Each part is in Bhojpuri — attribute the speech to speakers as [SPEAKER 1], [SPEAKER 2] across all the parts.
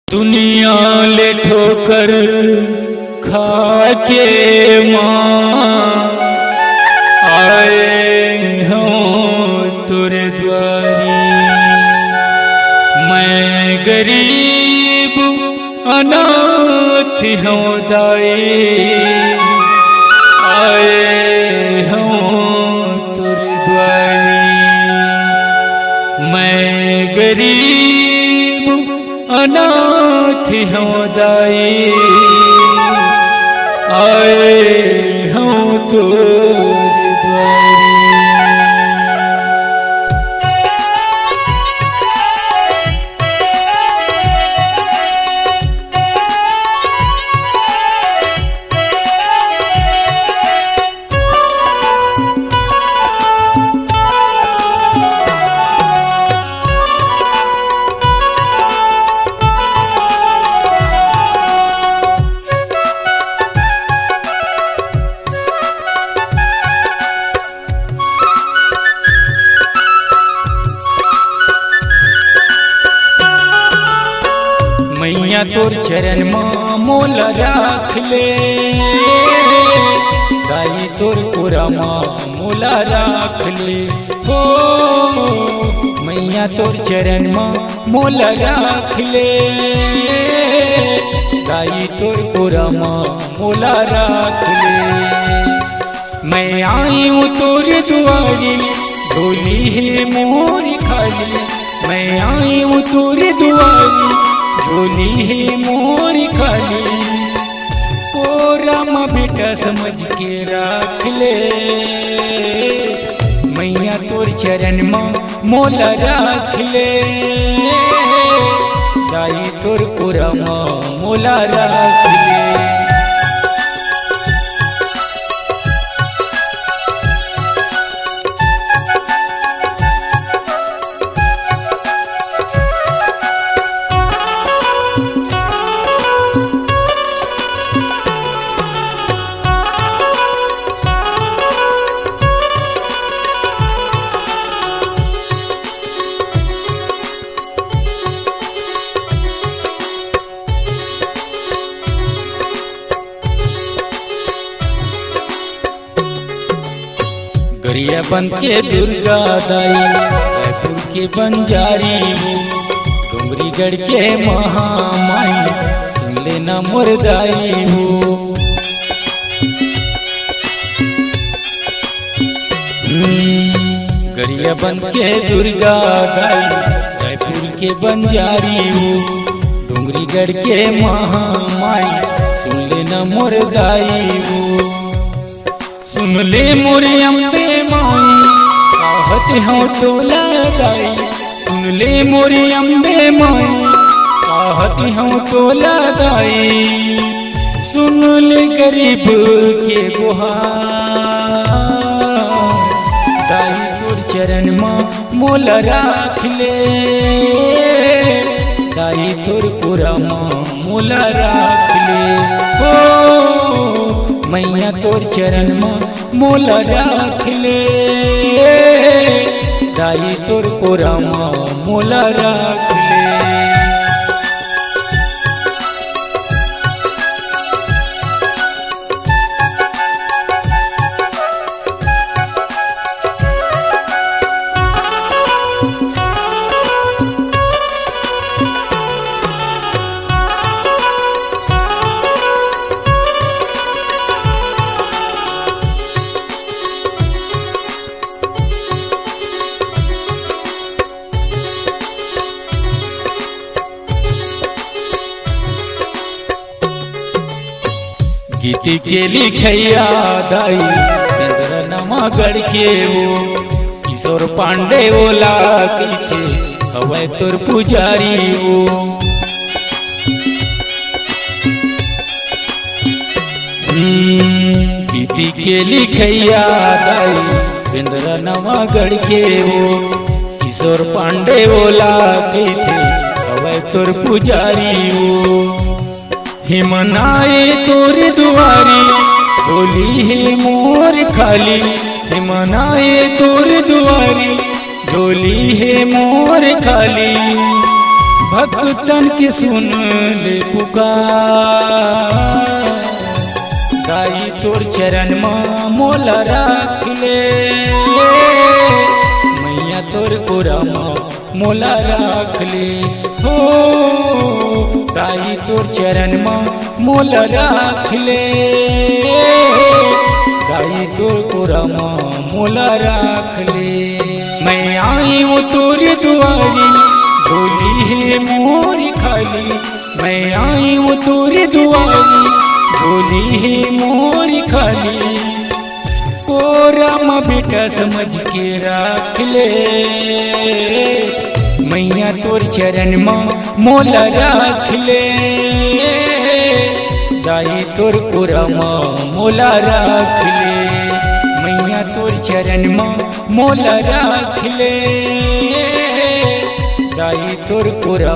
[SPEAKER 1] दुनिया ले ठोकर खा के माँ आए हों तुरे द्वारी। मैं गरीब अनाथ हूँ दाई आए हों तुरे द्वारी। मैं गरीब अनाथ हूँ दाई आए हूँ तुरे द्वारी। मैया तोर चरण माँ मोल राख ले दाई तोर पूरा माँ मोला राख ले हो। मैया तोर चरण माँ मोल राख ले दाई तोर पूरा माँ मोला राख ले। मैं आई हूँ तोर दुआरी डोली है मोर खाली। मैं आई हूँ तोर दुआरी झोली है मोर खाली। ओ राम बेटा समझ के राख ले। मैया तोर चरण माँ मोला राख ले दाई तोर पूरा माँ मोला राख ले। गरिया बन के दुर्गा दाई रायपुर के बंजारी हो। डोंगरीगढ़ के महामाई सुन लेना मोर दाई हो। गरिया बन के दुर्गा दाई रायपुर के बंजारी हो। डोंगरीगढ़ के महामाई सुन लेना मोर दाई हो। सुन ले मोरे अम्बे माई कहत हूँ तोला दाई। सुन ले मोरे अम्बे माई कहत हूँ तोला दाई। सुन ले गरीब के गुहार दाई तोर चरण माँ मोल राख ले दाई तोर पूरा माँ मोल राख ले हो। मैया तोर चरण माँ मोल राख ले दाई तोर पूरा माँ मोल राख ले। गीत के लिखैया दाई चंद्र नवागढ़ के हो। किशोर पांडे ओला पीछे हवै तोर पुजारी हो। गीत के लिखैया दाई चंद्र नवागढ़ के हो। किशोर पांडे ओला पीछे हवै तोर पुजारी हो। हिमनाए तोर दुआरी झोली है मोर खाली। हिमनाए तोर दुआरी झोली है मोर खाली। भक्तन के सुन ले पुकार, गाई तोर चरण में मोला राख ले, मैया तोर पूरा मोला राख ले हो, गाई तोर चरण में मोला राख ले, गाई तोर पूरा मोला राख ले। मैं आई हूँ तोर दुआरी, डोली है मोरी खाली, मैं आई हूँ तोर दुआरी, डोली है मोरी खाली, कोरा माँ बेटा समझ के रख ले, मैया तोर चरण में मोला राख ले, दाई तोर पूरा मोला राख ले, मैया तोर चरण में मोला राख ले, दाई तोर पूरा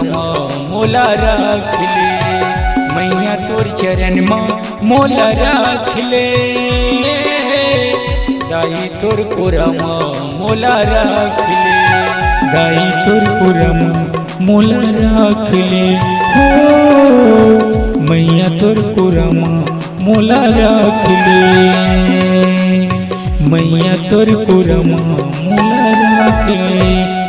[SPEAKER 1] मोला राख ले, मैया तोर चरण में मोला राख ले, दाई तोर पूरा मोला राख ले, दाई तोर पूरा मोला राख ले हो, मैया तोर पूरा मोला राख ले, मैया तोर पूरा मोला राख ले।